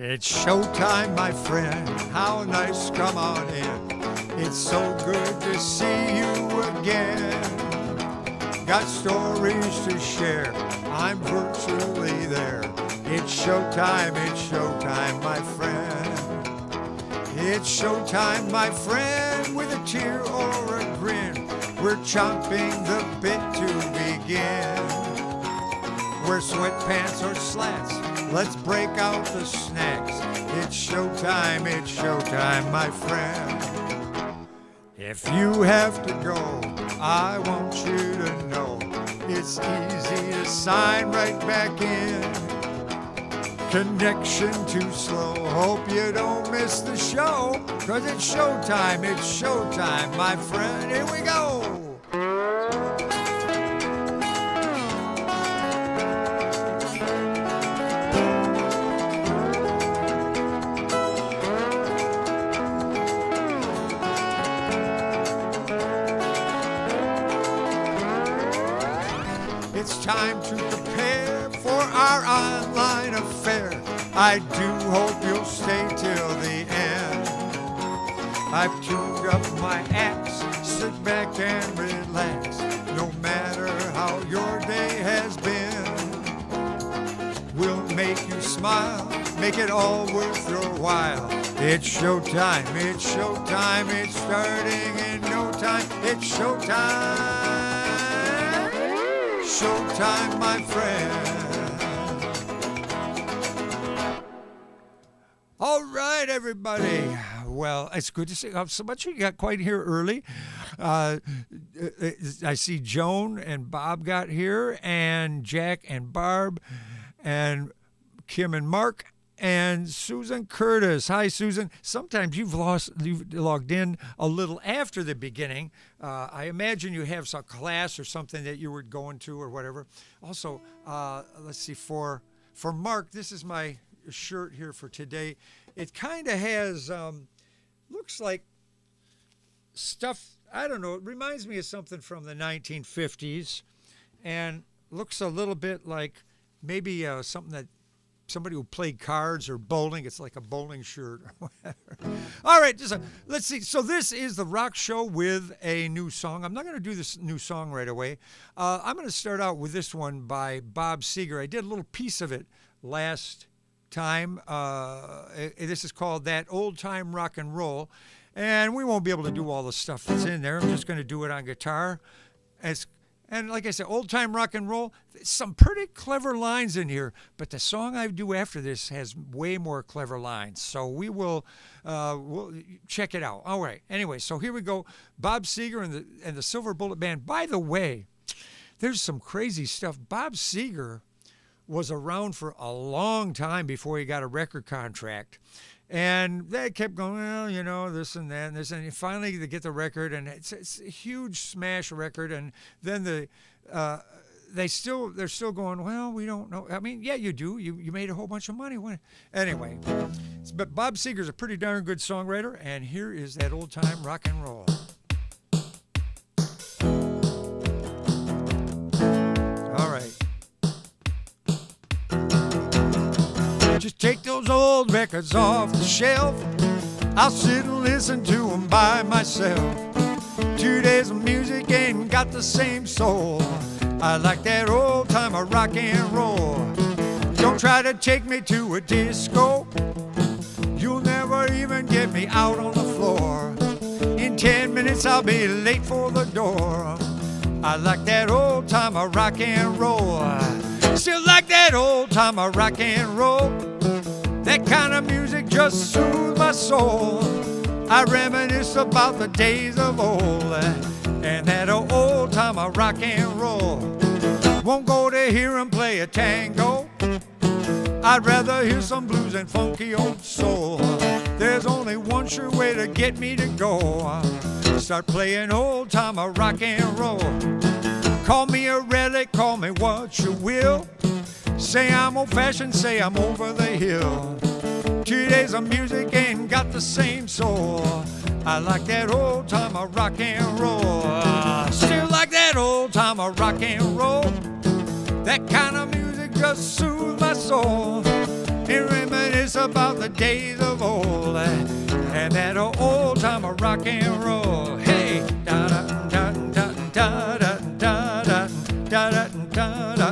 It's showtime, my friend. How nice, come on in. It's so good to see you again. Got stories to share. I'm virtually there. It's showtime, my friend. It's showtime, my friend, with a tear or a grin. We're chomping the bit to begin. Wear sweatpants or slats. Let's break out the snacks. It's showtime, my friend. If you have to go, I want you to know it's easy to sign right back in. Connection too slow. Hope you don't miss the show, 'cause it's showtime, my friend. Here we go. It's time to prepare for our online affair. I do hope you'll stay till the end. I've tuned up my axe. Sit back and relax. No matter how your day has been, we'll make you smile, make it all worth your while. It's showtime, it's starting in no time. It's showtime, my friend. All right, everybody. Well, it's good to see so much. You got quite here early. I see Joan and Bob got here, and Jack and Barb, and Kim and Mark, and Susan Curtis. Hi, Susan. Sometimes you've logged in a little after the beginning. I imagine you have some class or something that you were going to or whatever. Also, let's see, for Mark, this is my shirt here for today. It kind of has, looks like stuff, I don't know, it reminds me of something from the 1950s, and looks a little bit like maybe something that somebody who played cards or bowling. It's like a bowling shirt or whatever. All right, let's see. So this is the Rock Show with a new song. I'm not going to do this new song right away. I'm going to start out with this one by Bob Seger. I did a little piece of it last time. This is called That Old Time Rock and Roll. And we won't be able to do all the stuff that's in there. I'm just going to do it on guitar. And like I said, old time rock and roll, some pretty clever lines in here, but the song I do after this has way more clever lines. So we'll check it out. All right. Anyway, so here we go. Bob Seger and the Silver Bullet Band. By the way, there's some crazy stuff. Bob Seger was around for a long time before he got a record contract. And they kept going, well, you know, this and that and this. And finally they get the record, and it's a huge smash record. And then they're still going, well, we don't know. I mean, yeah, you do. You made a whole bunch of money. Anyway, but Bob Seger's a pretty darn good songwriter. And here is That Old Time Rock and Roll. All right. Just take those old records off the shelf. I'll sit and listen to them by myself. 2 days of music ain't got the same soul. I like that old time of rock and roll. Don't try to take me to a disco. You'll never even get me out on the floor. In 10 minutes I'll be late for the door. I like that old time of rock and roll. Still like that old time of rock and roll. That kind of music just soothes my soul. I reminisce about the days of old and that old time of rock and roll. Won't go to hear 'em play a tango. I'd rather hear some blues and funky old soul. There's only one sure way to get me to go. Start playing old time of rock and roll. Call me a relic, call me what you will. Say I'm old-fashioned, say I'm over the hill. 2 days of music ain't got the same soul. I like that old time of rock and roll. Still like that old time of rock and roll. That kind of music just soothes my soul. and reminisce about the days of old and that old time of rock and roll. Hey, da da da da da da da da da da da da da.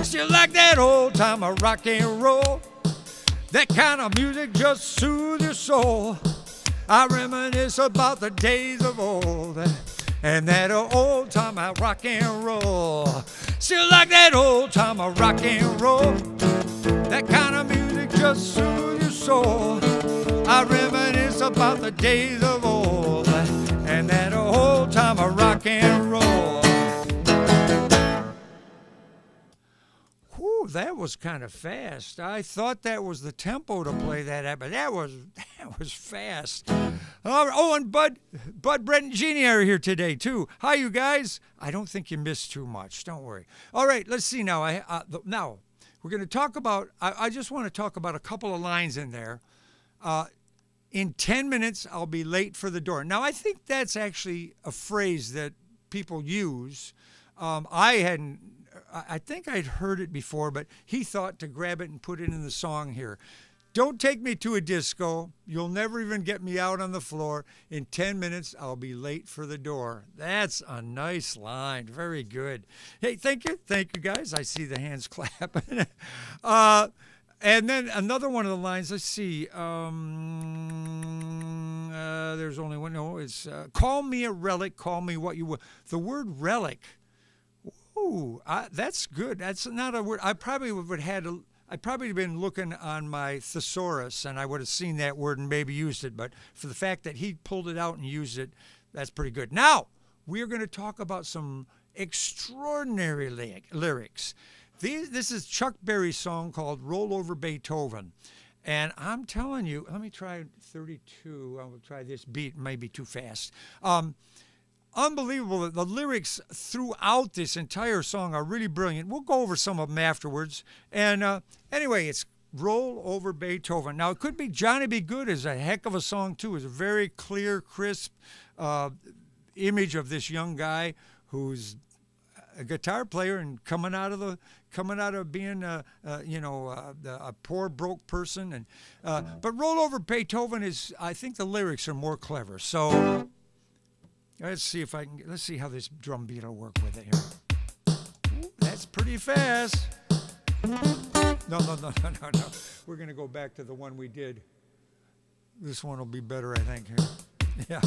Still like that old time of rock and roll. That kind of music just soothes your soul. I reminisce about the days of old and that old time of rock and roll. Still like that old time of rock and roll. That kind of music just soothes your soul. I reminisce about the days of old and that old time of rock and roll. Whew, that was kind of fast. I thought that was the tempo to play that at, but that was fast. Oh, and Bud, Brett, and Jeannie are here today too. Hi, you guys. I don't think you missed too much. Don't worry. All right, let's see now. Now we're going to talk about. I just want to talk about a couple of lines in there. In 10 minutes, I'll be late for the door. Now, I think that's actually a phrase that people use. I think I'd heard it before, but he thought to grab it and put it in the song here. Don't take me to a disco. You'll never even get me out on the floor. In 10 minutes, I'll be late for the door. That's a nice line. Very good. Hey, thank you. Thank you, guys. I see the hands clapping. And then another one of the lines, let's see. There's only one. No, it's call me a relic, call me what you will. The word relic. Ooh, that's good. That's not a word. I probably would have I'd probably been looking on my thesaurus and I would have seen that word and maybe used it. But for the fact that he pulled it out and used it, that's pretty good. Now, we are going to talk about some extraordinary lyrics. This is Chuck Berry's song called Roll Over Beethoven. And I'm telling you, let me try 32. I will try this beat, maybe too fast. Unbelievable. The lyrics throughout this entire song are really brilliant. We'll go over some of them afterwards. And anyway, it's Roll Over Beethoven. Now, it could be Johnny B. Good is a heck of a song, too. It's a very clear, crisp image of this young guy who's a guitar player and coming out of being a poor broke person. And but Roll Over Beethoven is, I think the lyrics are more clever. So let's see how this drum beat will work with it here. Ooh, that's pretty fast. No. We're gonna go back to the one we did. This one will be better, I think. Here. Yeah.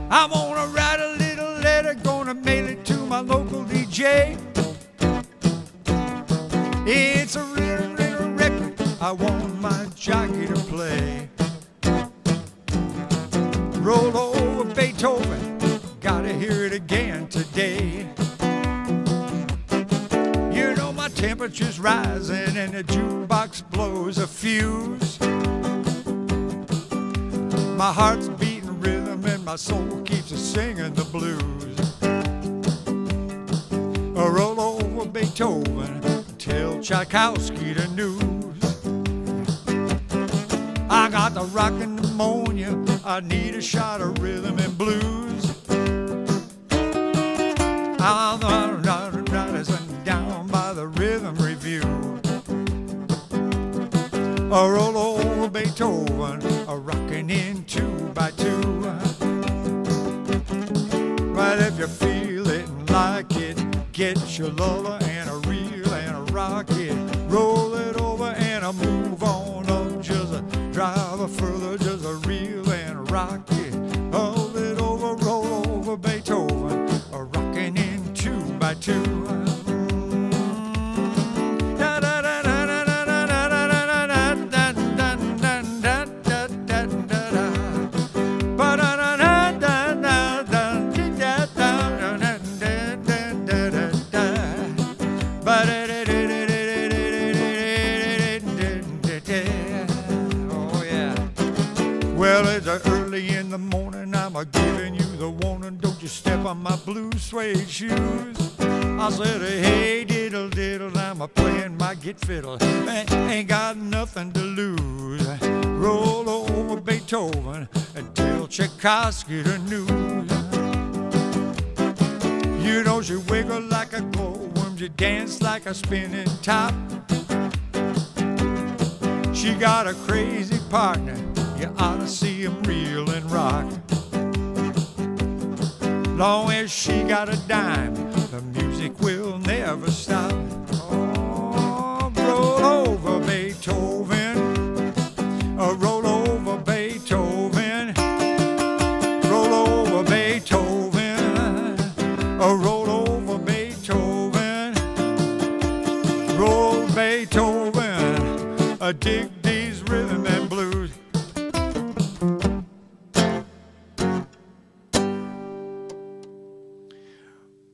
I'm gonna write a little letter, gonna mail it to my local DJ. It's a real record I want my jockey to play. Roll over Beethoven, gotta hear it again today. You know my temperature's rising and the jukebox blows a fuse. My heart's beating rhythm and my soul keeps singing the blues. Roll over Beethoven, tell Tchaikovsky the news. I got the rockin' pneumonia, I need a shot of rhythm and blues. I'm down by the Rhythm Review. Roll over Beethoven, rockin' in 2x2. Right, if you feel it and like it, get your lover and a reel and a rocket. Roll it over and move on up, just drive further, just a reel and a rocket. Roll it over, roll over Beethoven, rockin' in 2x2. morning, I'm a-giving you the warning. Don't you step on my blue suede shoes. I said, hey, diddle, diddle, I'm a-playing my git fiddle. Ain't got nothing to lose. Roll over Beethoven and tell Tchaikovsky the news. You know she wiggle like a glowworm, she dance like a spinning top. She got a crazy partner, you ought to see him reel and rock. Long as she got a dime, the music will never stop. Oh, roll over Beethoven, roll over Beethoven, roll over Beethoven, roll over Beethoven, roll Beethoven, dig these rhythm and blues.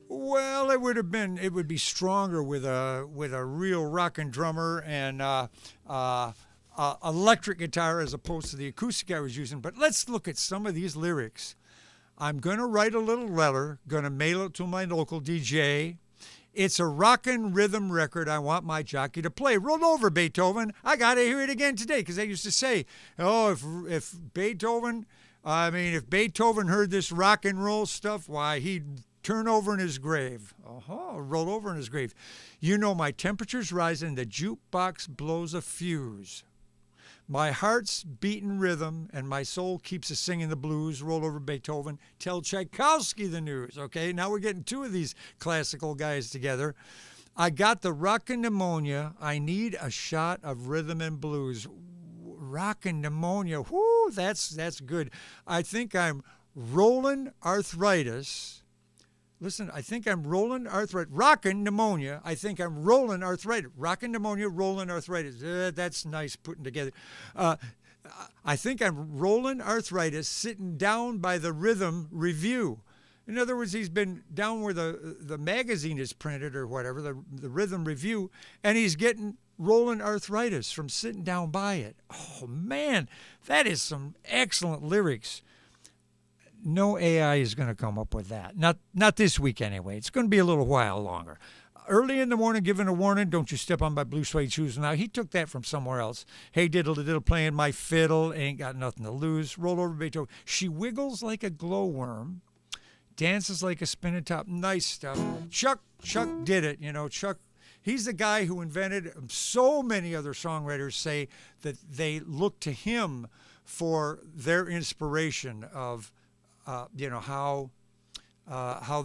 Well, it would be stronger with a real rockin' drummer and electric guitar as opposed to the acoustic I was using. But let's look at some of these lyrics. I'm gonna write a little letter, gonna mail it to my local DJ. It's a rockin' rhythm record I want my jockey to play. Roll over, Beethoven. I got to hear it again today, because they used to say, oh, if Beethoven heard this rock and roll stuff, why, he'd turn over in his grave. Roll over in his grave. You know my temperature's rising, the jukebox blows a fuse. My heart's beating rhythm, and my soul keeps a singing the blues. Roll over Beethoven, tell Tchaikovsky the news. Okay, now we're getting two of these classical guys together. I got the rockin' pneumonia. I need a shot of rhythm and blues. Rockin' pneumonia, whoo, that's good. I think I'm rolling arthritis. Listen, I think I'm rolling arthritis. Rockin' pneumonia. I think I'm rolling arthritis. Rockin' pneumonia, rolling arthritis. That's nice putting together. I think I'm rolling arthritis sitting down by the Rhythm Review. In other words, he's been down where the magazine is printed or whatever, the Rhythm Review, and he's getting rolling arthritis from sitting down by it. Oh, man, that is some excellent lyrics. No AI is going to come up with that. Not this week anyway. It's going to be a little while longer. Early in the morning, giving a warning, don't you step on my blue suede shoes. Now, he took that from somewhere else. Hey, diddle diddle, playing my fiddle, ain't got nothing to lose. Roll over Beethoven. She wiggles like a glowworm, dances like a spinning top. Nice stuff. Chuck did it. You know, Chuck, he's the guy who invented, so many other songwriters say that they look to him for their inspiration of how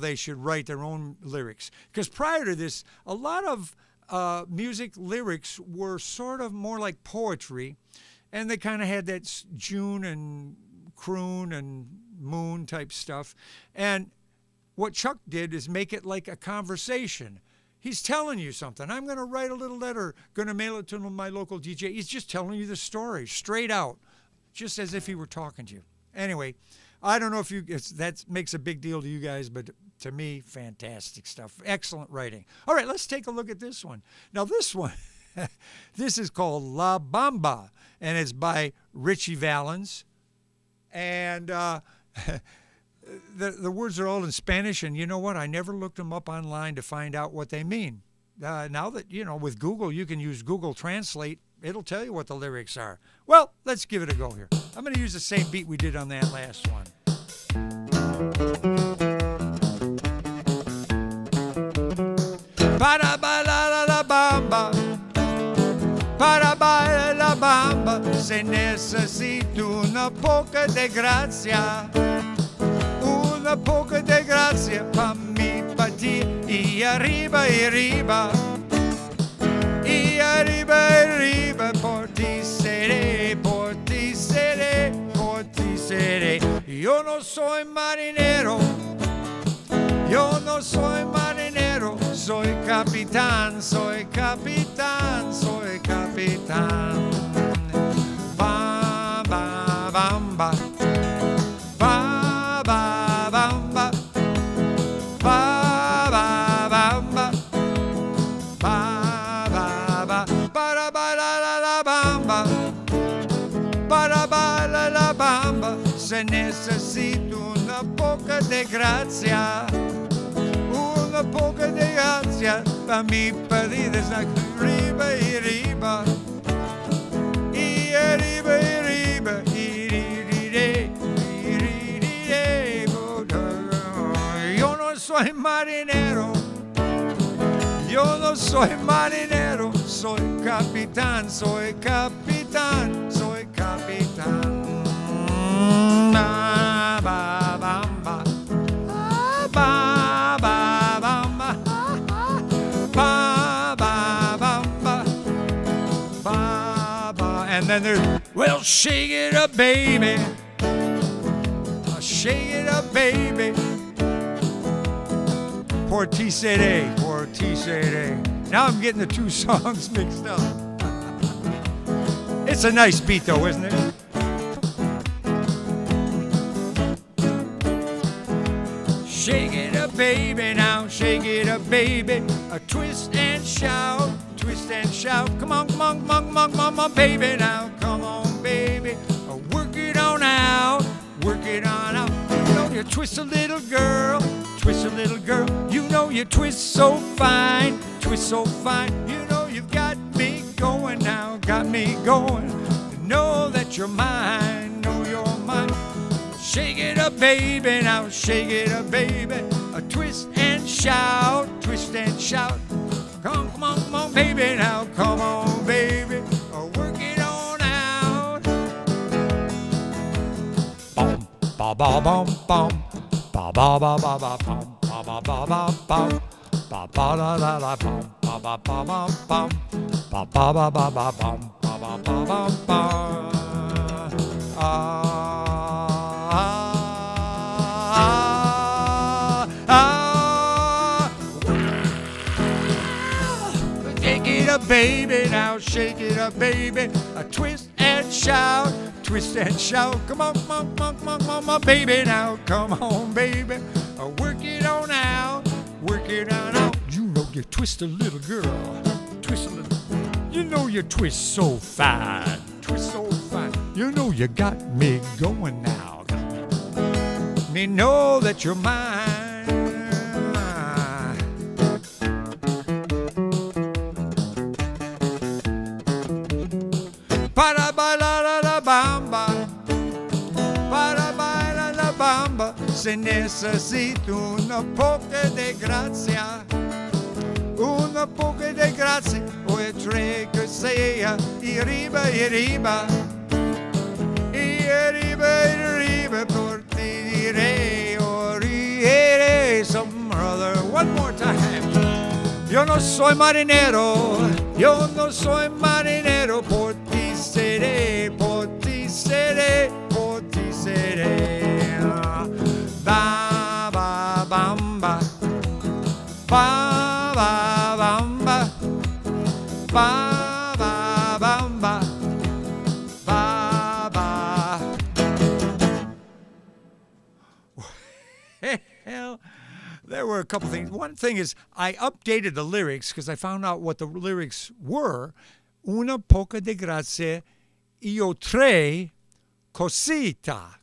they should write their own lyrics. Because prior to this, a lot of music lyrics were sort of more like poetry, and they kind of had that June and croon and moon type stuff. And what Chuck did is make it like a conversation. He's telling you something. I'm going to write a little letter, going to mail it to my local DJ. He's just telling you the story straight out, just as if he were talking to you. Anyway, I don't know if that makes a big deal to you guys, but to me, fantastic stuff. Excellent writing. All right, let's take a look at this one. Now, this one, this is called La Bamba, and it's by Richie Valens. And the words are all in Spanish, and you know what? I never looked them up online to find out what they mean. Now that, with Google, you can use Google Translate. It'll tell you what the lyrics are. Well, let's give it a go here. I'm going to use the same beat we did on that last one. Para bailar la bamba, para bailar la bamba, se necesita una poca de gracia, una poca de gracia pa' mi, pa' ti, y arriba, y arriba, por ti seré, por ti seré, por ti seré. Yo no soy marinero, soy capitán, soy capitán, soy capitán. Bamba, bamba, ba, ba, bamba, ba, ba, bamba, ba, ba, ba, para bailar la bamba, para bailar la bamba, se necesito una poca de gracia, una poca de gracia para mi perdida es arriba y arriba, y arriba y arriba, y yo no soy marinero, yo no soy marinero, soy capitán, soy capitán, soy capitán. Ba, ba, bamba. Ba, ba, bamba. Ba, ba, bamba. Ba, ba. And then there's, well, shake it up, baby. Shake it up, baby. Portisere, portisere. Now I'm getting the two songs mixed up. It's a nice beat, though, isn't it? Shake it up, baby, now shake it up, baby. A twist and shout, twist and shout. Come on, come on, come on, come on, come on, baby, now. Come on, baby. Work it on out, work it on out. You know you twist a little girl, twist a little girl. You know you twist so fine, twist so fine. You know you've got me going now, got me going. Know that you're mine, know you're mine. Shake it up, baby, now shake it up, baby. A twist and shout, twist and shout. Come on, baby, now, come on, baby. Work it on out. Bum, ba, ba, bum, bum. Ba, ba, ba, ba, ba, bum. Ba, ba, ba, ba, bum. Ba, ba, la, la, la, bum. Ba, ba, ba, bum, bum. Ba, ba, ba, ba, ba, bum. Ba, ba, ba, bum, bum. Shake it up, baby, now shake it up, baby. A twist and shout, twist and shout. Come on, come on, come on, come on, come on, baby, now. Come on, baby. Work it on out, work it on out. You know you twist a little girl, twist a little. You know you twist so fine, twist so fine. You know you got me going now. Me know that you're mine. Para bailar la bamba, para bailar la bamba, se necesita una poca de gracia, una poca de gracia, o tre che sia, y arriba, por ti diré, o riré, some other. One more time. Yo no soy marinero, yo no soy marinero, por ti seré, por ti seré, por ti seré. Ba, ba, bamba, ba, ba, bamba, ba, ba, bamba, ba, ba. Hell, there were a couple things. One thing is I updated the lyrics because I found out what the lyrics were. Una poca de gracia, io tre cosita.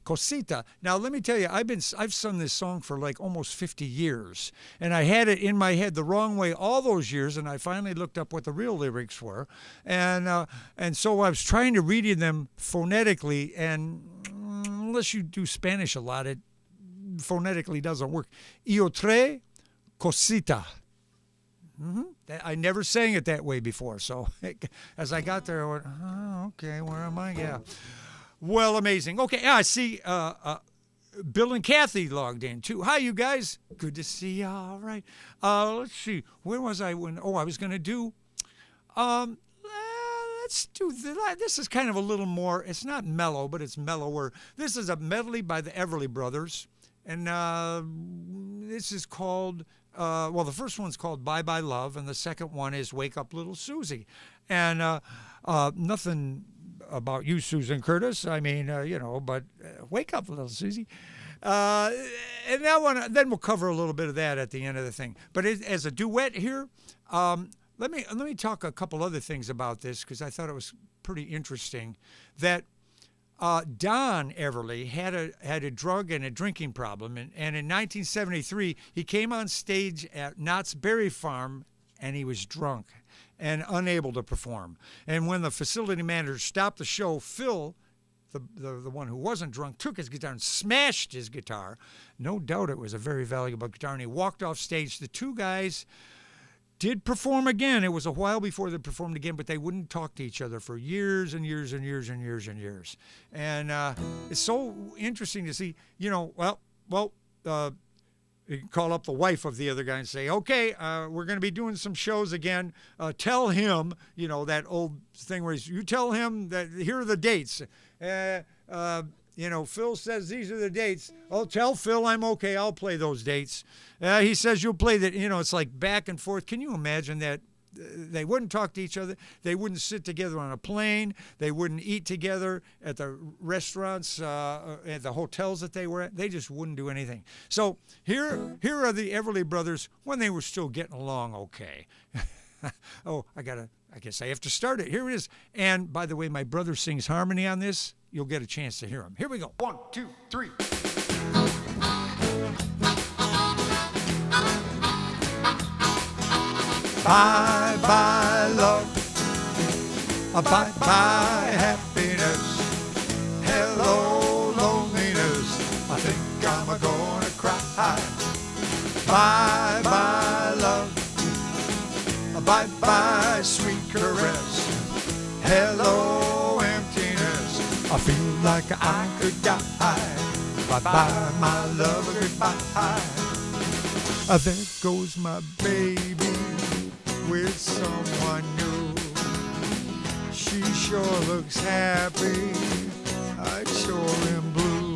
Now let me tell you, I've sung this song for like almost 50 years, and I had it in my head the wrong way all those years, and I finally looked up what the real lyrics were, and so I was trying to read them phonetically, and unless you do Spanish a lot, it phonetically doesn't work. Io tre cosita. I never sang it that way before, so as I got there, I went, oh, okay, where am I? Yeah. Well, amazing. Okay, I see Bill and Kathy logged in, too. Hi, you guys. Good to see you. All right. Let's see. Where was I when? Oh, I was going to do, let's do this is kind of a little more, it's not mellow, but it's mellower. This is a medley by the Everly Brothers, and this is called, well, the first one's called Bye Bye Love, and the second one is Wake Up Little Susie. And nothing about you, Susan Curtis. I mean, but wake up, little Susie. And that one, then we'll cover a little bit of that at the end of the thing. But as a duet here, let me talk a couple other things about this because I thought it was pretty interesting. That Don Everly had a drug and a drinking problem, and in 1973 he came on stage at Knott's Berry Farm, and he was drunk and unable to perform. And when the facility manager stopped the show, Phil, the one who wasn't drunk, took his guitar and smashed his guitar. No doubt it was a very valuable guitar, and he walked off stage. The two guys did perform again. It was a while before they performed again, but they wouldn't talk to each other for years and years and years and years and years. And it's so interesting to see, you can call up the wife of the other guy and say, okay, we're going to be doing some shows again. Tell him, that old thing where you tell him that here are the dates. Phil says these are the dates. Oh, tell Phil I'm okay. I'll play those dates. He says you'll play that. It's like back and forth. Can you imagine that? They wouldn't talk to each other. They wouldn't sit together on a plane. They wouldn't eat together at the restaurants, at the hotels that they were at. They just wouldn't do anything. So here are the Everly Brothers when they were still getting along okay. I guess I have to start it. Here it is. And by the way, my brother sings harmony on this. You'll get a chance to hear him. Here we go. 1, 2, 3. Bye bye love, bye bye happiness, hello loneliness, I think I'm gonna cry. Bye bye love, bye bye sweet caress, hello emptiness, I feel like I could die. Bye bye my love, goodbye. There goes my baby with someone new. She sure looks happy, I sure am blue.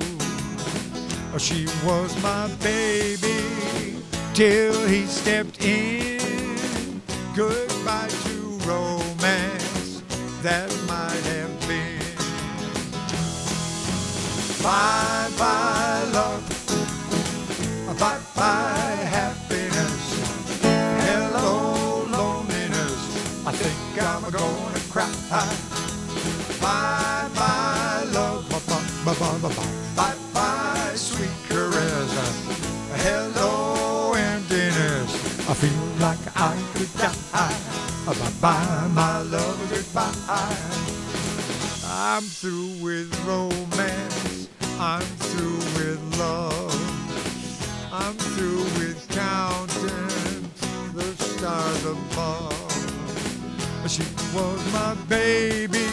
She was my baby till he stepped in. Goodbye to romance that might have been. Bye bye love, bye bye happiness, hello loneliness, I think I'm gonna cry. Bye bye love, bye bye sweet caress, hello emptiness, I feel like I could die. Bye bye my love, goodbye. I'm through with romance, I'm through with love, I'm through with counting the stars above. She was my baby,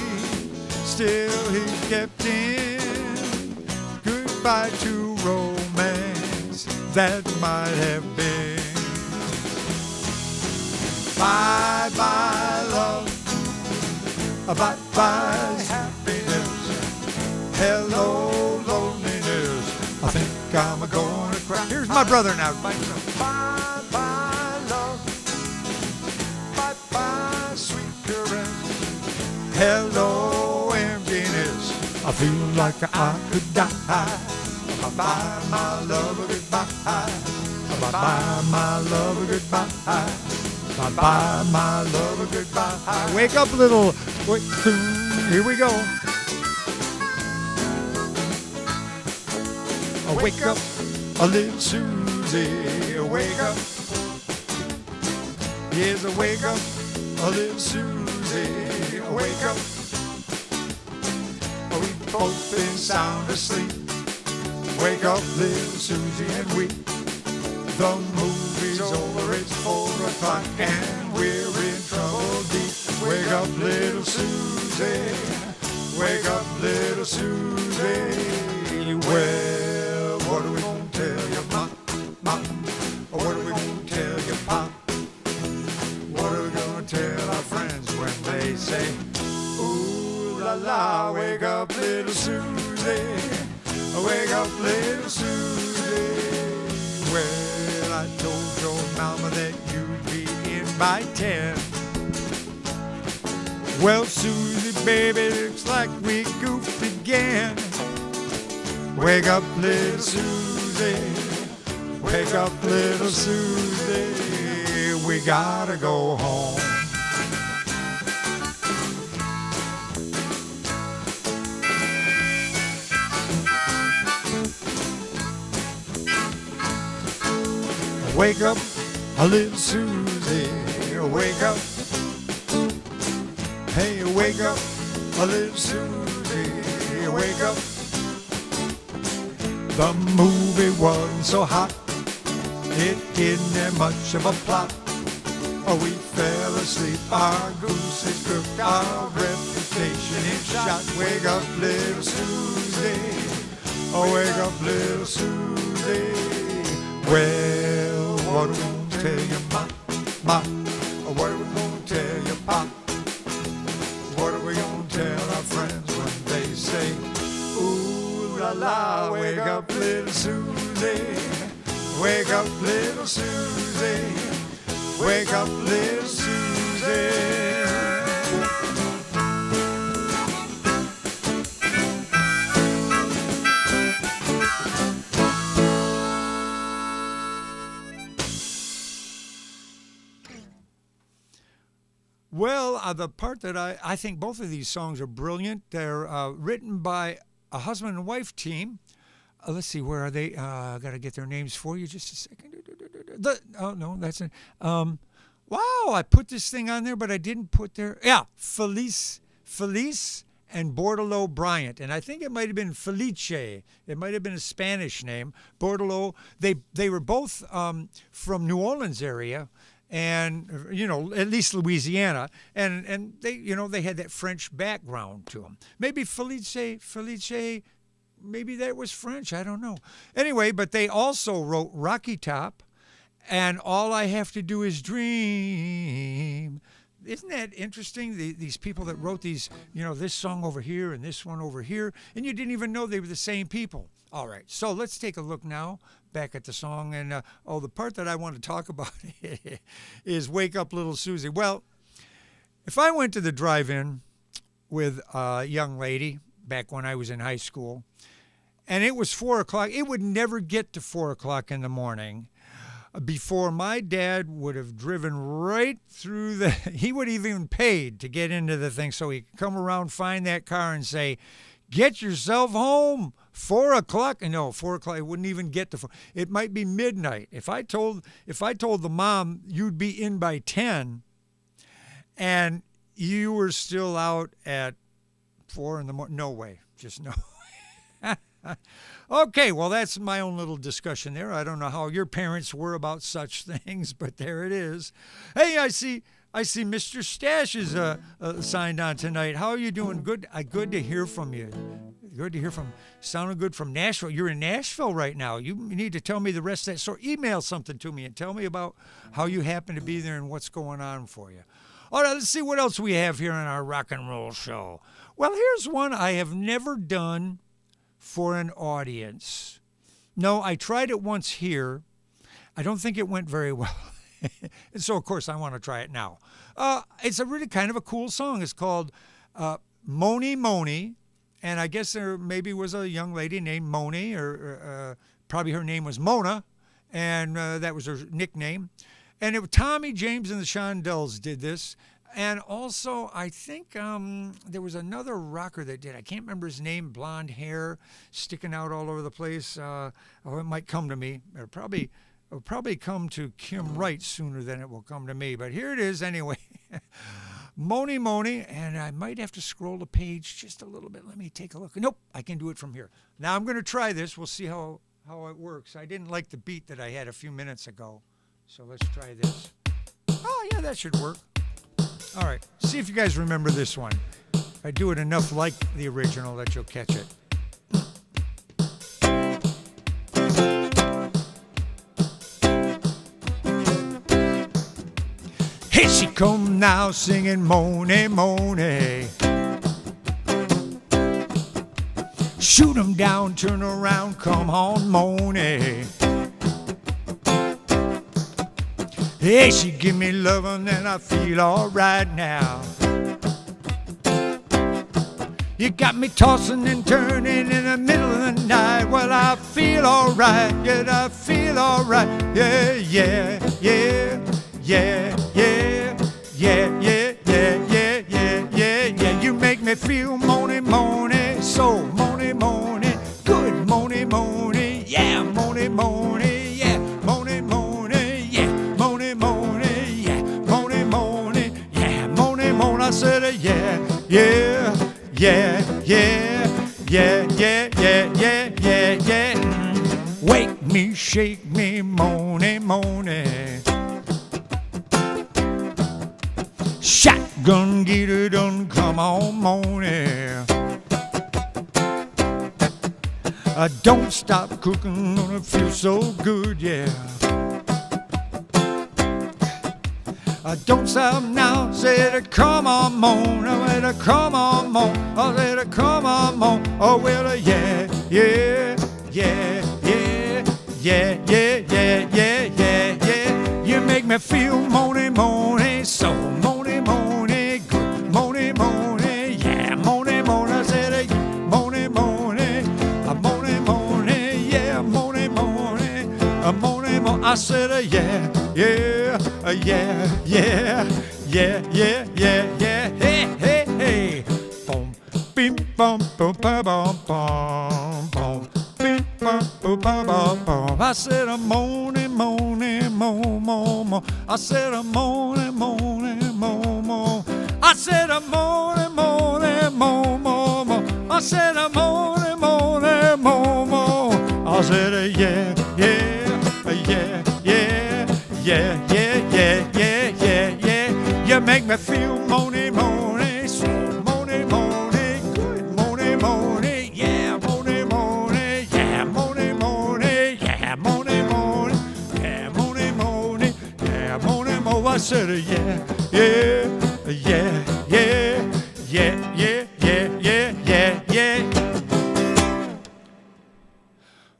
still he kept in. Goodbye to romance that might have been. Bye bye love, bye bye happiness, hello loneliness, I think I'm gonna cry. Here's my brother now. Bye bye love, bye bye sweet caress, hello emptiness, I feel like I could die. Bye bye my love, goodbye. Bye bye my love, goodbye. Bye bye my love, goodbye. Wake up, little. Wait, here we go. Wake up, a little Susie. Wake up. Yes, wake up, a little Susie. Wake up. We've both been sound asleep. Wake up, little Susie, and we. The movie's over, it's 4 o'clock, and we're in trouble deep. Wake up, little Susie. Wake up, little Susie. Well, what are we gonna tell your mom? Or what are we gonna tell your pop? What are we gonna tell our friends when they say, ooh la la, wake up, little Susie. Wake up, little Susie. Well, I told your mama that you'd be in by 10. Well, Susie, baby, looks like we goofed again. Wake up, little Susie. Wake up, little Susie. We gotta go home. Wake up, a little Susie. Wake up. Hey, wake up, a little Susie. Wake up. The movie wasn't so hot. It didn't have much of a plot. Oh, we fell asleep. Our goose is cooked. Our reputation is shot. Wake up, little Susie. Oh, wake up, little Susie. Well, what are we gonna tell you, Ma? What are we gonna tell you, Pop? What are we gonna tell our friends when they say, ooh la la, wake up, little Susie. Wake up, little Susie. Wake up, little Susie. Well, the part that I think both of these songs are brilliant. They're written by a husband and wife team. Let's see, where are they? I got to get their names for you just a second. Oh, no, that's it. Wow, I put this thing on there, but I didn't put their... Yeah, Felice and Bordelot Bryant. And I think it might have been Felice. It might have been a Spanish name. Bordelot, they were both from New Orleans area. And, at least Louisiana, and they, they had that French background to them. Maybe Felice, maybe that was French, I don't know. Anyway, but they also wrote Rocky Top and All I Have to Do Is Dream. Isn't that interesting? These people that wrote these, this song over here and this one over here, and you didn't even know they were the same people. All right, so let's take a look now back at the song. And, the part that I want to talk about is Wake Up, Little Susie. Well, if I went to the drive-in with a young lady back when I was in high school, and it was 4 o'clock, it would never get to 4 o'clock in the morning before my dad would have driven right through he would have even paid to get into the thing so he could come around, find that car and say, get yourself home. 4 o'clock? No, 4 o'clock. It wouldn't even get to 4. It might be midnight. If I told the mom you'd be in by 10 and you were still out at 4 in the morning, no way. Just no way. Okay, well, that's my own little discussion there. I don't know how your parents were about such things, but there it is. Hey, I see Mr. Stash is signed on tonight. How are you doing? Good. Good to hear from you. Good to hear from. Sounding good from Nashville. You're in Nashville right now. You need to tell me the rest of that. So email something to me and tell me about how you happen to be there and what's going on for you. All right, let's see what else we have here on our rock and roll show. Well, here's one I have never done for an audience. No, I tried it once here. I don't think it went very well. And so, of course, I want to try it now. It's a really kind of a cool song. It's called Moni Moni. And I guess there maybe was a young lady named Moni, or probably her name was Mona, and that was her nickname. And Tommy James and the Shondells did this. And also, I think there was another rocker that did. I can't remember his name. Blonde hair, sticking out all over the place. It might come to me. It'll probably come to Kim Wright sooner than it will come to me. But here it is anyway. Moni Moni. And I might have to scroll the page just a little bit. Let me take a look. Nope, I can do it from here. Now I'm going to try this. We'll see how it works. I didn't like the beat that I had a few minutes ago. So let's try this. Oh, yeah, that should work. All right, see if you guys remember this one. If I do it enough like the original that you'll catch it. Here she come now singing Moni Moni. Shoot 'em down, turn around, come on Moni. Hey, she give me lovin' and I feel alright now. You got me tossing and turning in the middle of the night. Well, I feel alright, yeah, I feel alright. Yeah, yeah, yeah, yeah, yeah, yeah, yeah, yeah, yeah, yeah, yeah, yeah. You make me feel Moni Moni, so Moni Moni, good Moni Moni, yeah, Moni Moni, yeah, Moni Moni. shake me, money, money. Shotgun, get it done, come on, money. Don't stop cooking, gonna feel so good, yeah. Don't stop now, said come on, moan, I said come on, moan, I said come on, moan, oh well, yeah, yeah, yeah, yeah, yeah, yeah, yeah, yeah, yeah, yeah. You make me feel money, money, so money, money, good, money, money, yeah, money, money, I said money, money, money, money, yeah, money, money, money, money, I said yeah, yeah, yeah, yeah, yeah, yeah, yeah, yeah, hey, hey, hey, boom, bim, bum, bum, bum, bum, bum, bum, bim, bum, bum, bum, bum, bum. I said a money, money, mo, mo, mo. I said a money, money, mo, mo. I said a money, money, mo, mo, mo. I said a money, money, mo, mo. I said a yeah, yeah, yeah, yeah, yeah, yeah, yeah, yeah, yeah, yeah. You make me feel money, money, so money, money, good, money, money, yeah, money, money, yeah, money, money, yeah, money, money, yeah, money, money, yeah, money, money. I said yeah, yeah, yeah, yeah, yeah, yeah, yeah, yeah, yeah, yeah.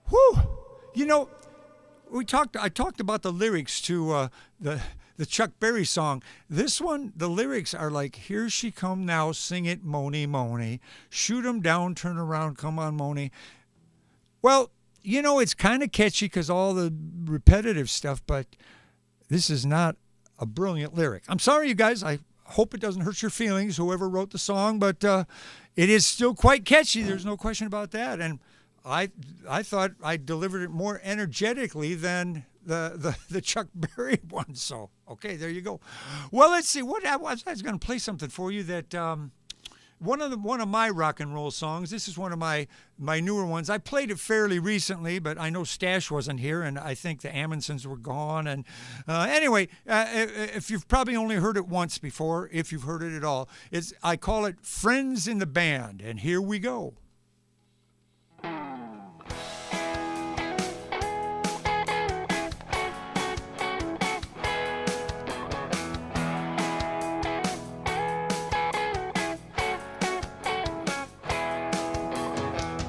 Whew, you know. I talked about the lyrics to the Chuck Berry song. This one, the lyrics are like, here she come now, sing it, Moni, Moni. Shoot 'em down, turn around, come on, Moni. Well, you know, it's kind of catchy because all the repetitive stuff, but this is not a brilliant lyric. I'm sorry, you guys. I hope it doesn't hurt your feelings, whoever wrote the song, but it is still quite catchy. There's no question about that. And I thought I delivered it more energetically than the Chuck Berry one. So, okay, there you go. Well, let's see. I was going to play something for you that one of my rock and roll songs. This is one of my newer ones. I played it fairly recently, but I know Stash wasn't here, and I think the Amundsens were gone. And anyway, if you've probably only heard it once before, if you've heard it at all, I call it "Friends in the Band," and here we go.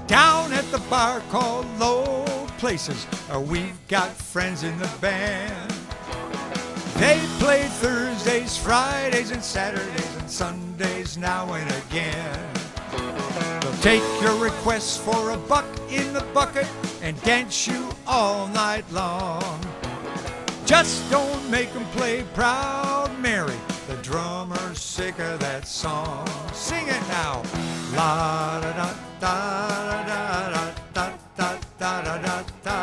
Down at the bar called Low Places, we've got friends in the band. They play Thursdays, Fridays, and Saturdays, and Sundays now and again. They'll take your request for a buck in the bucket and dance you all night long. Just don't make them play Proud Mary. The drummer's sick of that song. Sing it now. La da da da da da da da da da da.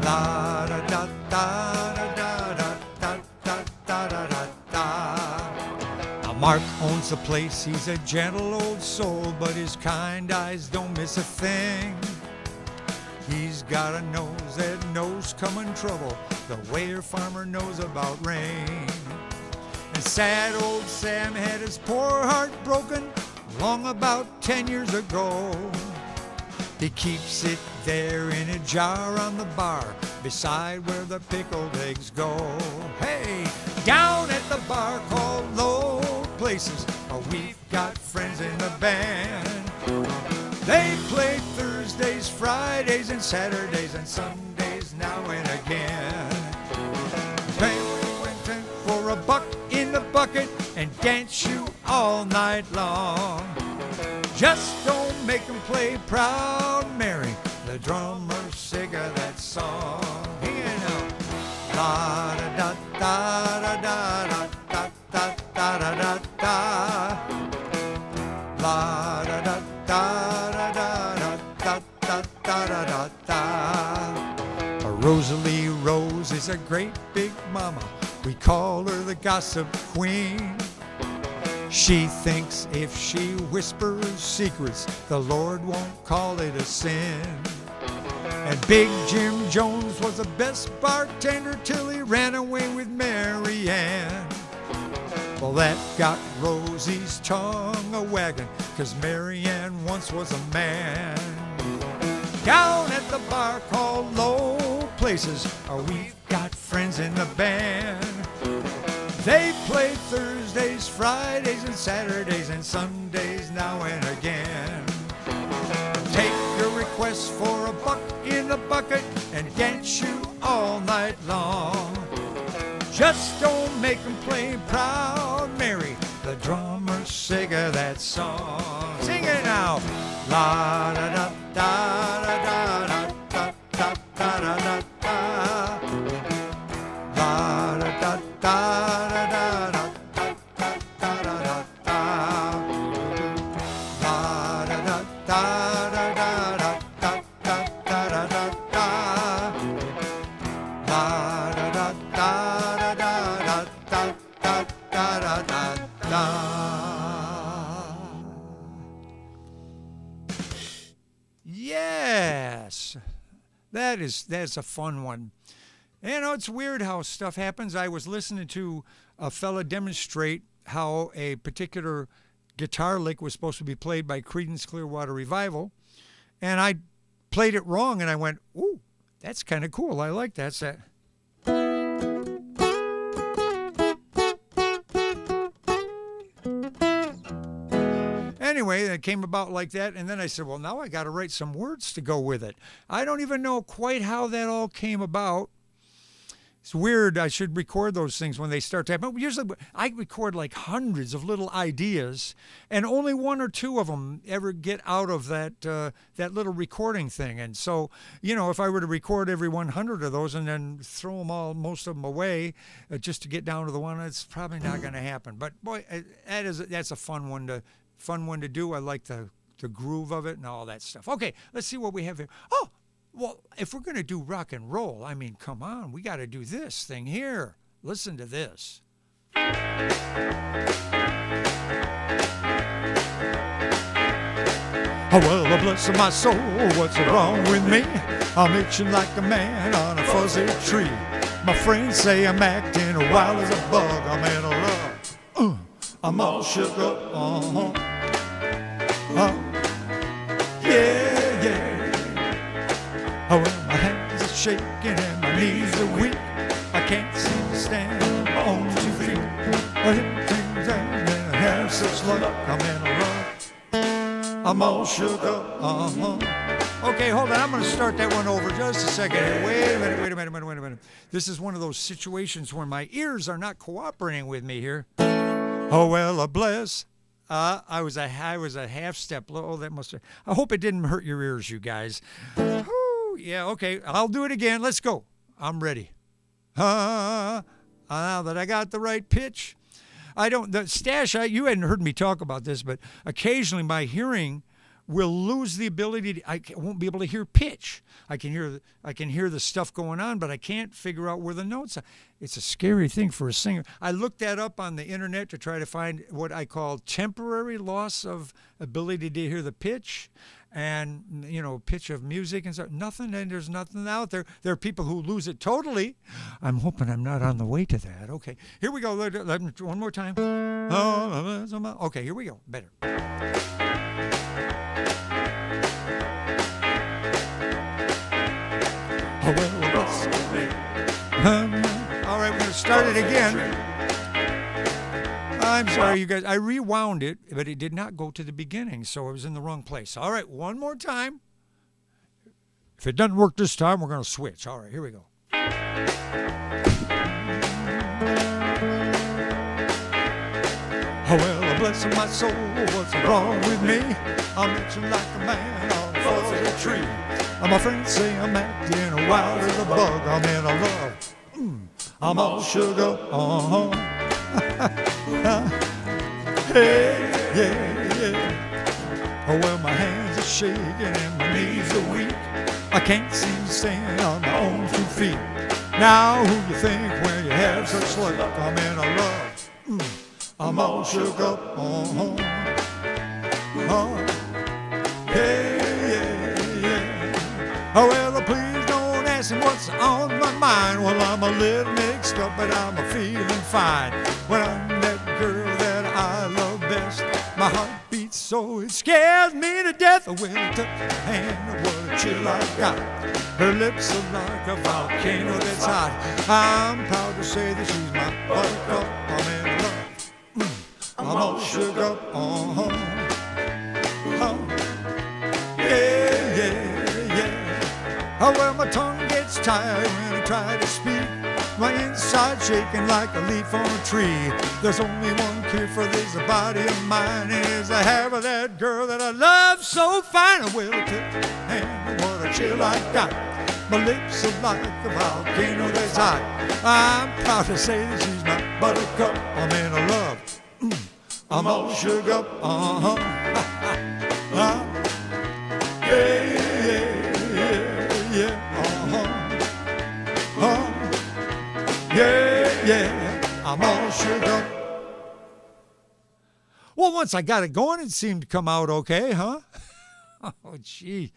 La da da da da da da da da da da da. Now Mark owns the place. He's a gentle old soul, but his kind eyes don't miss a thing. He's got a nose that knows coming trouble, the way a farmer knows about rain. And sad old Sam had his poor heart broken long about 10 years ago. He keeps it there in a jar on the bar, beside where the pickled eggs go. Hey, down at the bar called Low Places, we've got friends in the band. They play Thursdays, Fridays, and Saturdays, and Sundays now and again. They went for a buck in the bucket and dance you all night long. Just don't make them play Proud Mary. The drummer's sick of that song. Here now. La da da da da da da da da da da da. La da da da da da da da da da da da. Rosalie Rose is a great big mama. We call her the gossip queen. She thinks if she whispers secrets, the Lord won't call it a sin. And Big Jim Jones was the best bartender till he ran away with Mary Ann. Well, that got Rosie's tongue a-wagging, 'cause Mary Ann once was a man. Down at the bar called Low Places, we've got friends in the band. They play Thursdays, Fridays, and Saturdays, and Sundays now and again. Take your request for a buck in the bucket and dance you all night long. Just don't make them play Proud Mary, the drummer sing that song. Sing it now. La da da da da da da da da da da da da. La da da da da da da da da da da. La da da da da da da da da da da da. La da da da da da da da da da da. Yes, that's a fun one. You know, it's weird how stuff happens. I was listening to a fella demonstrate how a particular guitar lick was supposed to be played by Creedence Clearwater Revival, and I played it wrong, and I went, ooh, that's kind of cool. I like that. That. Anyway, it came about like that, and then I said, well, now I got to write some words to go with it. I don't even know quite how that all came about. It's weird. I should record those things when they start to happen. Usually, I record like hundreds of little ideas, and only one or two of them ever get out of that little recording thing. And so, you know, if I were to record every 100 of those and then throw them all, most of them away, just to get down to the one, it's probably not going to happen. But boy, that's a fun one to do. I like the groove of it and all that stuff. Okay, let's see what we have here. Oh. Well, if we're going to do rock and roll, I mean, come on, we got to do this thing here. Listen to this. Oh, well, bless my soul, what's wrong with me? I'm itching like a man on a fuzzy tree. My friends say I'm acting wild as a bug. I'm in a love. I'm all shook up. Yeah, yeah. Oh, well, my hands are shaking and my knees are weak. I can't seem to stand on my own 2 feet. I hit things and I have such luck. I'm in a rush. I'm all shook up. Okay, hold on. I'm going to start that one over just a second. Wait a minute. This is one of those situations where my ears are not cooperating with me here. Oh, well, bless. I was a half step low. Oh, that must have. I hope it didn't hurt your ears, you guys. Yeah, okay, I'll do it again. Let's go. I'm ready. Now that I got the right pitch. You hadn't heard me talk about this, but occasionally my hearing will lose the ability to, I won't be able to hear pitch. I can hear the stuff going on, but I can't figure out where the notes are. It's a scary thing for a singer. I looked that up on the internet to try to find what I call temporary loss of ability to hear the pitch. And, you know, pitch of music and stuff. There's nothing out there. There are people who lose it totally. I'm hoping I'm not on the way to that. Okay, here we go. One more time. Okay, here we go. Better. All right, we're going to start it again. I'm sorry, you guys. I rewound it, but it did not go to the beginning, so it was in the wrong place. All right, one more time. If it doesn't work this time, we're going to switch. All right, here we go. Oh, well, bless my soul, what's wrong with me? I'm itching like a man on a fuzzy tree. My friends say I'm acting wild as a bug. I'm in a love. I'm all shook up. Hey, yeah. Oh, well, my hands are shaking and my knees are weak. I can't seem to stand on my own 2 feet. Now, who you think when you have such luck? I'm in a love. I'm all shook up. Hey, yeah. Oh, well, please. asking what's on my mind. Well, I'm a little mixed up, but I'm a feeling fine. When I'm that girl that I love best, my heart beats so it scares me to death. Well, touch her hand, what a chill I got. Her lips are like a volcano that's hot. I'm proud to say that she's my buttercup. I'm in love. I'm all shook up. Yeah, yeah, yeah. Oh, well, my tongue gets tired when I try to speak. My inside shaking like a leaf on a tree. There's only one cure for this body of mine, and it's to have that girl that I love so fine. Well, take her hand, what a chill I got. My lips are like a volcano that's hot. I'm proud to say that she's my buttercup. I'm in a love. I'm all shook up. Yeah, yeah, yeah, yeah, yeah, I'm all shook up. Well, once I got it going, it seemed to come out okay, huh? Oh, gee.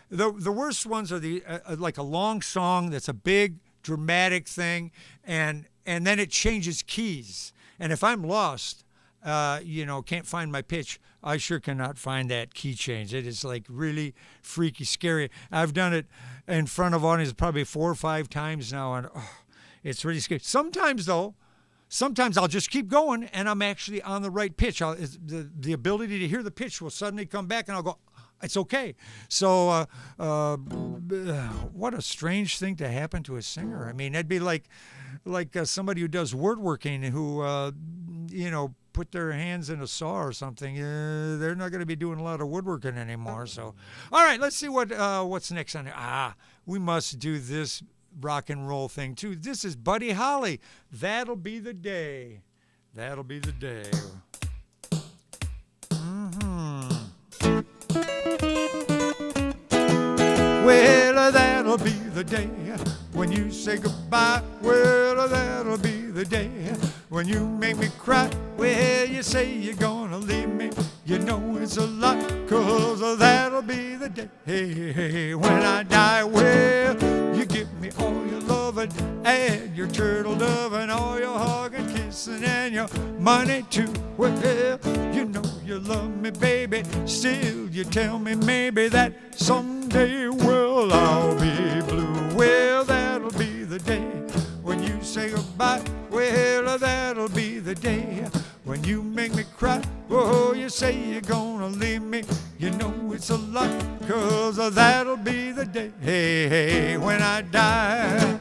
The worst ones are the like a long song that's a big dramatic thing, and then it changes keys. And if I'm lost, can't find my pitch, I sure cannot find that key change. It is like really freaky, scary. I've done it in front of audience probably 4 or 5 times now, and it's really scary. Sometimes I'll just keep going, and I'm actually on the right pitch. The ability to hear the pitch will suddenly come back, and I'll go, it's okay. So what a strange thing to happen to a singer. I mean, that'd be like somebody who does woodworking who, put their hands in a saw or something. They're not going to be doing a lot of woodworking anymore. So, all right, let's see what's next on here. We must do this rock and roll thing too. This is Buddy Holly. That'll be the day. That'll be the day. Well, that'll be the day when you say goodbye. Well, that'll be the day when you make me cry. Well, you say you're gonna leave me. You know it's a lie, 'cause that'll be the day when I die. Well, you give me all your loving and your turtle dove and all your hugging, kissing and your money too. Well, you know you love me, baby. Still, you tell me maybe that someday, well, I'll be blue. Well, that'll be the day when you say goodbye. Well, that'll be the day when you make me cry. Oh, you say you're gonna leave me. You know it's a lie, 'cause that'll be the day when I die.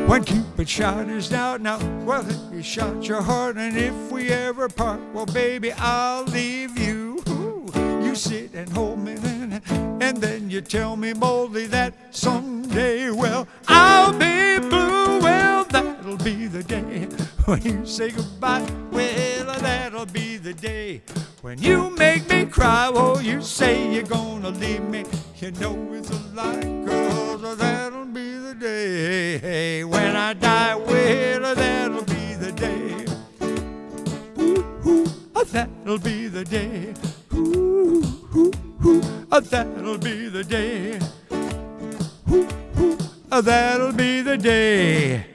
When Cupid shot his out now, well, he shot your heart, and if we ever part, well, baby, I'll leave you. Ooh, you sit and hold me then, and then you tell me boldly that someday, well, I'll be blue. Well, that'll be the day when you say goodbye. Well, that'll be the day when you make me cry. Oh, you say you're gonna leave me. You know it's a lie, 'cause that'll be the day when I die. Well, that'll be the day. Ooh, ooh, that'll be the day. Ooh, ooh, ooh, that'll be the day. Ooh, ooh, that'll be the day.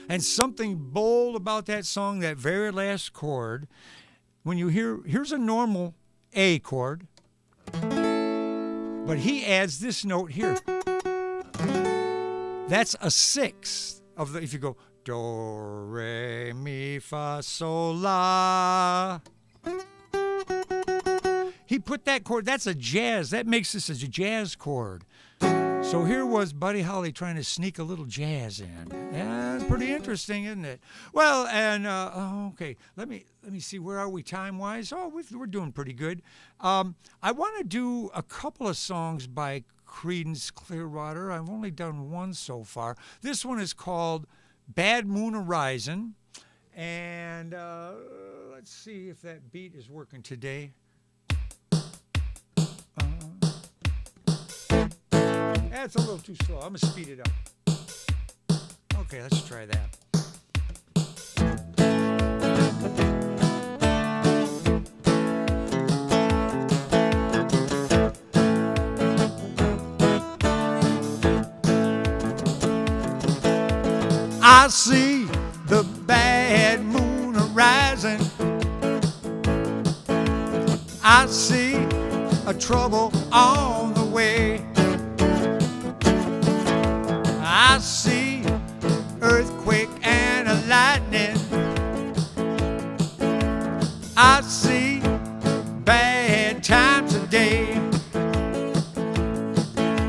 And something bold about that song, that very last chord, when you here's a normal A chord, but he adds this note here. That's a sixth of the, if you go do, re, mi, fa, sol, la. He put that chord, that's a jazz, that makes this a jazz chord. So here was Buddy Holly trying to sneak a little jazz in. Yeah, it's pretty interesting, isn't it? Well, and okay, let me see, where are we time-wise? Oh, we're doing pretty good. I want to do a couple of songs by Creedence Clearwater. I've only done one so far. This one is called Bad Moon Arising, and let's see if that beat is working today. That's a little too slow. I'm going to speed it up. Okay, let's try that. I see the bad moon arising. I see a trouble on the way. I see earthquake and a lightning. I see bad times today.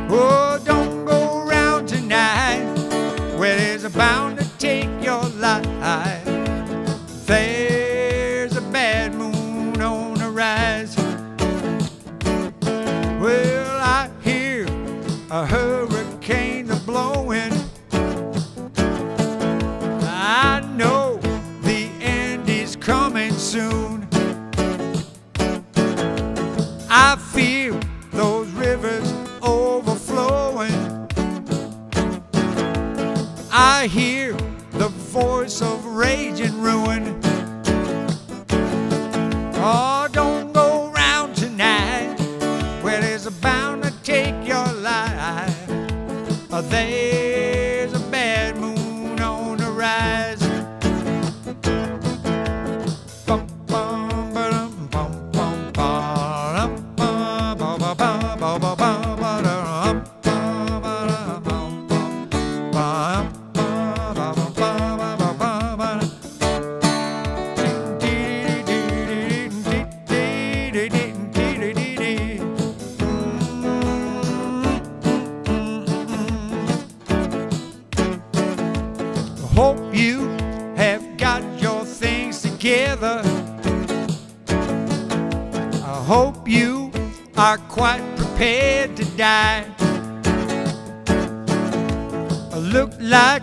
Oh, don't go around tonight where there's a bound to take your life. There's a bad moon on the rise. Well, I hear a hurricane blowing. I know the end is coming soon. I feel those rivers overflowing. I hear the voice of rage and ruin. Oh, don't go round tonight where there's a bound to take your life. There's a bad moon on the rise. Bum, bum, ba-dum, bum, bum, ba-dum, bum, ba, ba, ba, ba, ba, ba, ba-dum, ba, ba-dum, bum, bum, ba, ba, ba, ba, ba, ba, ba, ba. Hope you have got your things together. I hope you are quite prepared to die. Look like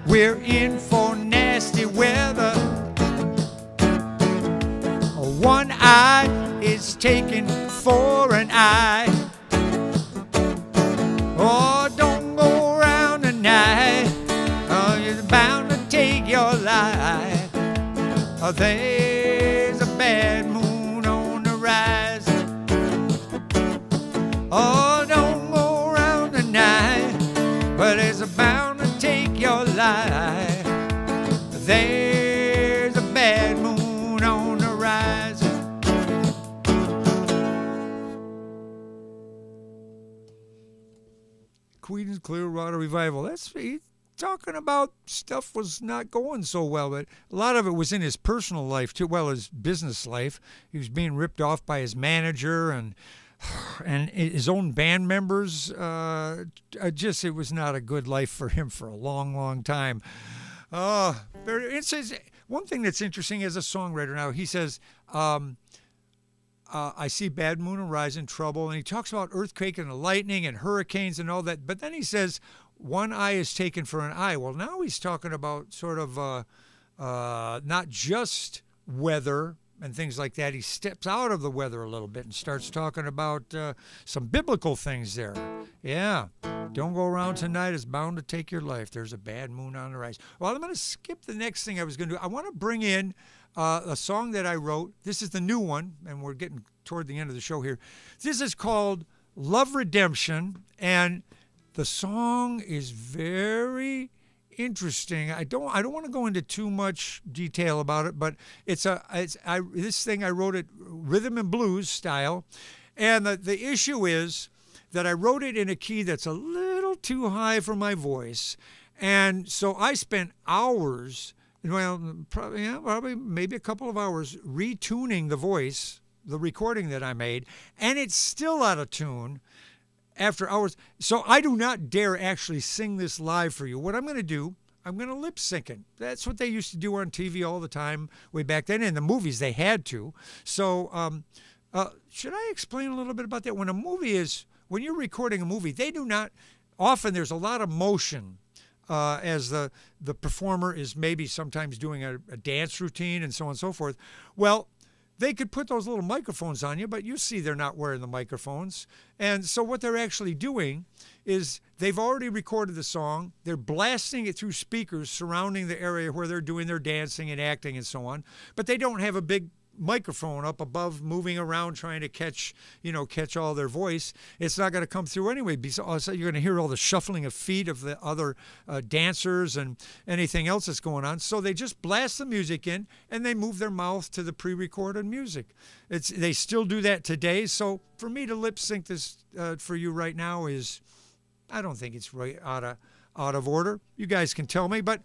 we're in for nasty weather. One eye is taken for an eye. Oh, don't go around tonight. Oh, you're bound to take your life. Oh, there's a bad moon on the rise. Oh, don't go around tonight, but it's bound to take your life. There's a bad moon on the rise. Creedence Clearwater Revival. That's talking about stuff was not going so well, but a lot of it was in his personal life too, well, his business life. He was being ripped off by his manager and his own band members. It was not a good life for him for a long, long time. It says one thing that's interesting as a songwriter now. He says, I see bad moon arise in trouble, and he talks about earthquake and the lightning and hurricanes and all that. But then he says, one eye is taken for an eye. Well, now he's talking about sort of not just weather and things like that. He steps out of the weather a little bit and starts talking about some biblical things there. Yeah, don't go around tonight. It's bound to take your life. There's a bad moon on the rise. Well, I'm going to skip the next thing I was going to do. I want to bring in a song that I wrote. This is the new one, and we're getting toward the end of the show here. This is called Love Redemption, and the song is very interesting. I don't want to go into too much detail about it, but this thing I wrote it rhythm and blues style, and the issue is that I wrote it in a key that's a little too high for my voice, and so I spent hours, probably maybe a couple of hours retuning the voice, the recording that I made, and it's still out of tune after hours. So I do not dare actually sing this live for you. What I'm going to do, I'm going to lip sync it. That's what they used to do on TV all the time way back then. In the movies, they had to. So should I explain a little bit about that? When you're recording a movie, they do not, often there's a lot of motion as the performer is maybe sometimes doing a dance routine and so on and so forth. Well, they could put those little microphones on you, but you see they're not wearing the microphones. And so what they're actually doing is they've already recorded the song. They're blasting it through speakers surrounding the area where they're doing their dancing and acting and so on. But they don't have a big microphone up above moving around trying to catch all their voice. It's not going to come through anyway. So you're going to hear all the shuffling of feet of the other dancers and anything else that's going on. So they just blast the music in and they move their mouth to the pre-recorded music. They still do that today. So for me to lip sync this for you right now I don't think it's right out of order. You guys can tell me, but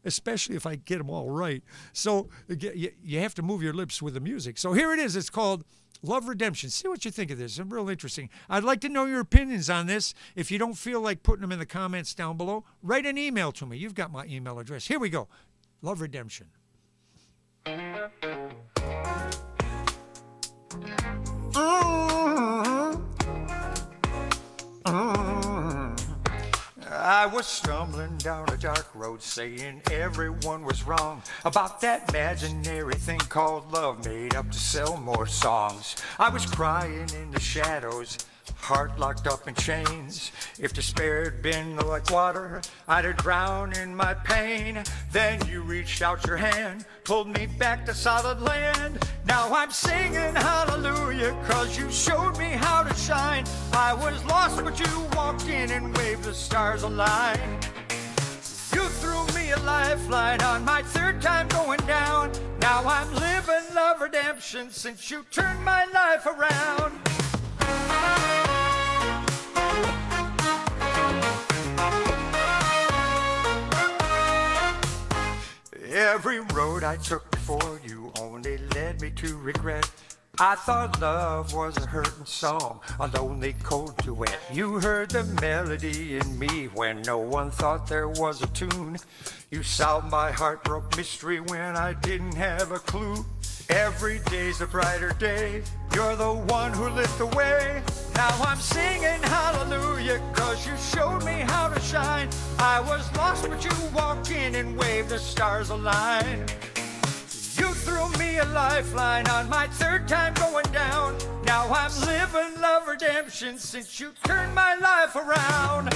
especially if I get them all right. So you have to move your lips with the music. So here it is. It's called Love Redemption. See what you think of this. It's real interesting. I'd like to know your opinions on this. If you don't feel like putting them in the comments down below, write an email to me. You've got my email address. Here we go. Love Redemption. I was stumbling down a dark road saying everyone was wrong about that imaginary thing called love made up to sell more songs. I was crying in the shadows, heart locked up in chains. If despair had been like water, I'd have drowned in my pain. Then you reached out your hand, pulled me back to solid land. Now I'm singing hallelujah, 'cause you showed me how to shine. I was lost, but you walked in and waved the stars align. You threw me a lifeline on my third time going down. Now I'm living love redemption since you turned my life around. Every road I took before you only led me to regret. I thought love was a hurting song, a lonely cold duet. You heard the melody in me when no one thought there was a tune. You solved my heartbroken mystery when I didn't have a clue. Every day's a brighter day, you're the one who lit the way. Now I'm singing hallelujah, 'cause you showed me how to shine. I was lost, but you walked in and waved the stars align. You threw me a lifeline on my third time going down. Now I'm living love redemption since you turned my life around.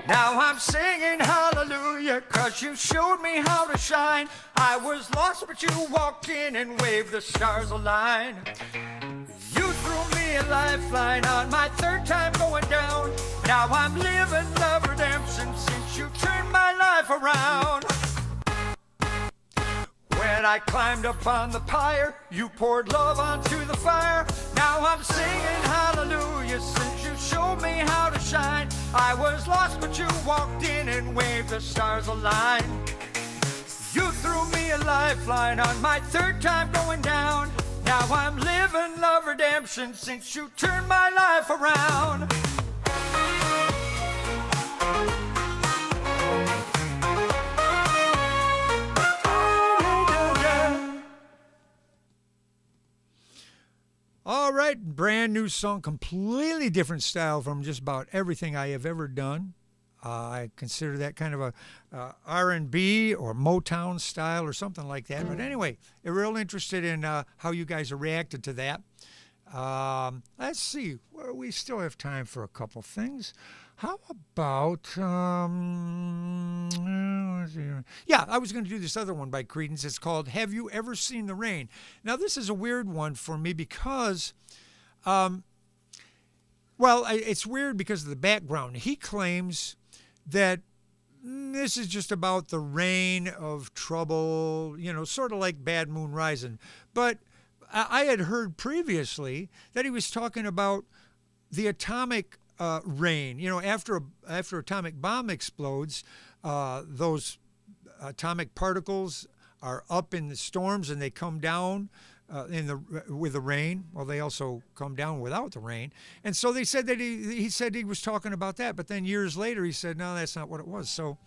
Now I'm singing hallelujah, 'cause you showed me how to shine. I was lost, but you walked in and waved the stars align. You threw me a lifeline on my third time going down. Now I'm living love redemption since you turned my life around. When I climbed up on the pyre, you poured love onto the fire. Now I'm singing hallelujah since you showed me how to shine. I was lost, but you walked in and waved the stars align. You threw me a lifeline on my third time going down. Now I'm living love redemption since you turned my life around. All right, brand new song, completely different style from just about everything I have ever done. I consider that kind of a R&B or Motown style or something like that. But anyway, I'm real interested in how you guys have reacted to that. Let's see. Well, we still have time for a couple things. How about, yeah, I was going to do this other one by Creedence. It's called Have You Ever Seen the Rain? Now, this is a weird one for me because, it's weird because of the background. He claims that this is just about the rain of trouble, sort of like Bad Moon Rising. But I had heard previously that he was talking about the atomic rain. After atomic bomb explodes, those atomic particles are up in the storms and they come down with the rain. Well, they also come down without the rain. And so they said that he said he was talking about that, but then years later he said, no, that's not what it was. So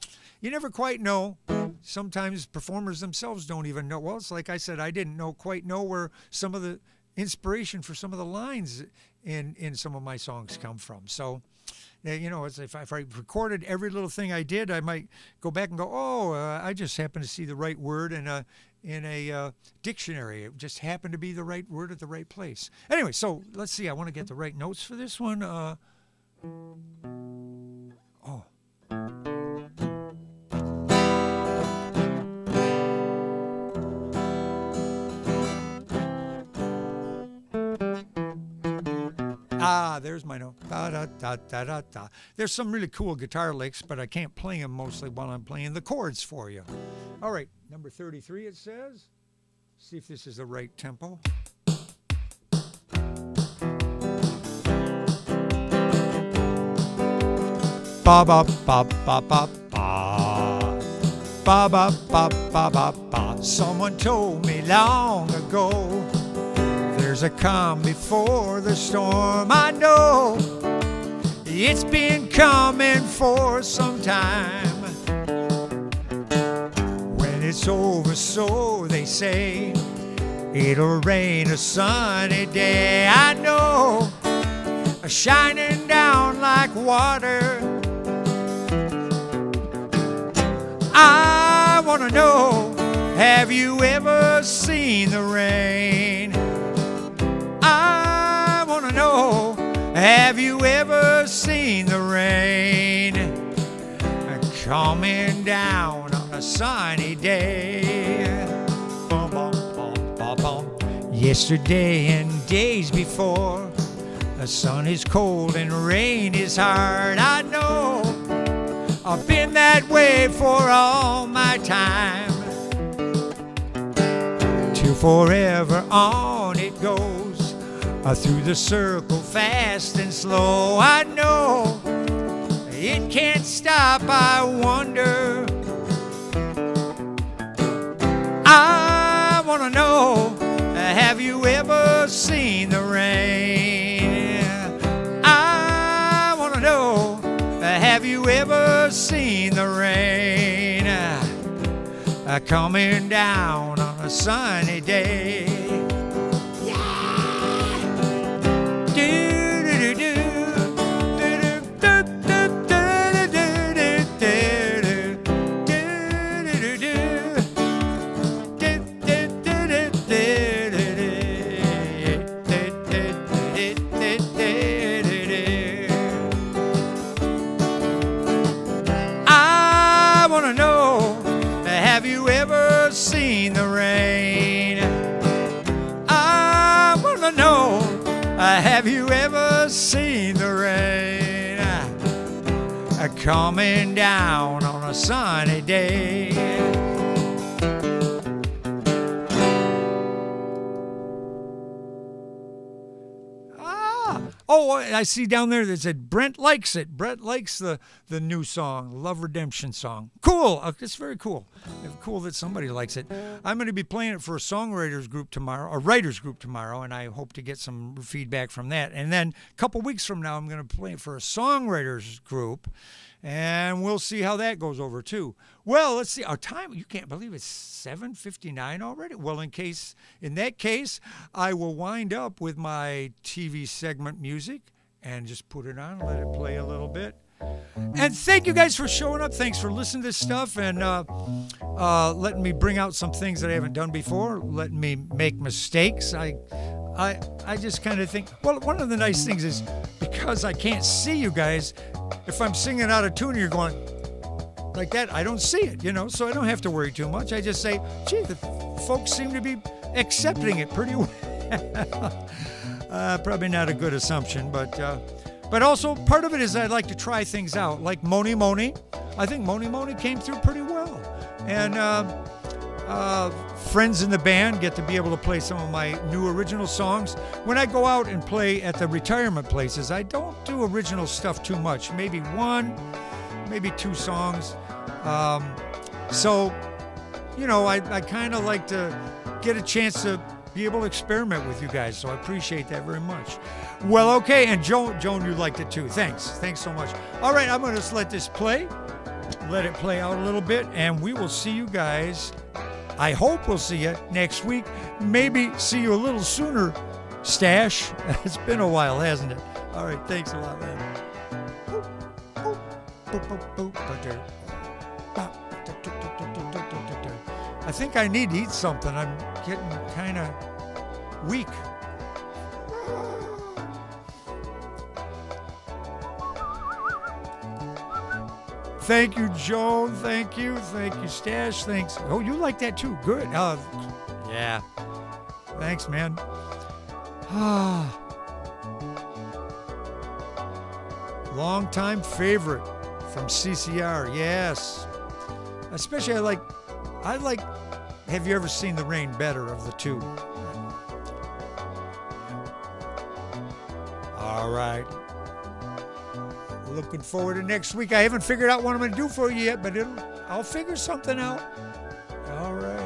you never quite know. Sometimes performers themselves don't even know. Well, it's like I said, I didn't quite know where some of the inspiration for some of the lines in some of my songs come from. So, it's if I recorded every little thing I did, I might go back and go, I just happened to see the right word in a dictionary. It just happened to be the right word at the right place. Anyway, so let's see. I want to get the right notes for this one. There's my note. Da, da, da, da, da, da. There's some really cool guitar licks, but I can't play them mostly while I'm playing the chords for you. All right, number 33 it says. See if this is the right tempo. Ba ba ba ba ba ba. Ba ba ba ba ba ba. Someone told me long ago, there's a calm before the storm. I know it's been coming for some time. When it's over, so they say, it'll rain a sunny day. I know, shining down like water. I want to know, have you ever seen the rain? I want to know, have you ever seen the rain coming down on a sunny day? Bum, bum, bum, bum, bum. Yesterday and days before, the sun is cold and rain is hard. I know, I've been that way for all my time. Till forever on it goes, through the circle fast and slow. I know it can't stop, I wonder. I want to know, have you ever seen the rain? I want to know, have you ever seen the rain coming down on a sunny day? Seen the rain. I want to know, have you ever seen the rain coming down on a sunny day? Oh, I see down there that said Brent likes it. Brent likes the new song, Love Redemption song. Cool. It's very cool. It's cool that somebody likes it. I'm going to be playing it for a songwriters group tomorrow, a writers group tomorrow, and I hope to get some feedback from that. And then a couple weeks from now, I'm going to play it for a songwriters group, and we'll see how that goes over too. Well, let's see. Our time, you can't believe it's 7:59 already. Well, in that case, I will wind up with my TV segment music and just put it on, let it play a little bit. And thank you guys for showing up. Thanks for listening to this stuff and letting me bring out some things that I haven't done before, letting me make mistakes. I just kind of think, well, one of the nice things is because I can't see you guys, if I'm singing out of tune and you're going like that, I don't see it, so I don't have to worry too much. I just say, gee, the folks seem to be accepting it pretty well. Probably not a good assumption, but also part of it is I like to try things out, like Moni Moni. I think Moni Moni came through pretty well. And friends in the band get to be able to play some of my new original songs. When I go out and play at the retirement places, I don't do original stuff too much. Maybe one, maybe two songs. So, I kind of like to get a chance to be able to experiment with you guys. So I appreciate that very much. Well, okay. And Joan, you liked it too. Thanks so much. All right, I'm going to just let this play. Let it play out a little bit, and we will see you guys. I hope we'll see you next week. Maybe see you a little sooner, Stash. It's been a while, hasn't it? All right, thanks a lot, man. I think I need to eat something. I'm getting kind of weak. Thank you, Joan. Thank you, Stash. Thanks. Oh, you like that too. Good. Yeah. Thanks, man. Long-time favorite from CCR. Yes. Especially I like. Have you ever seen The Rain better of the two? All right. Looking forward to next week. I haven't figured out what I'm going to do for you yet, but I'll figure something out. All right.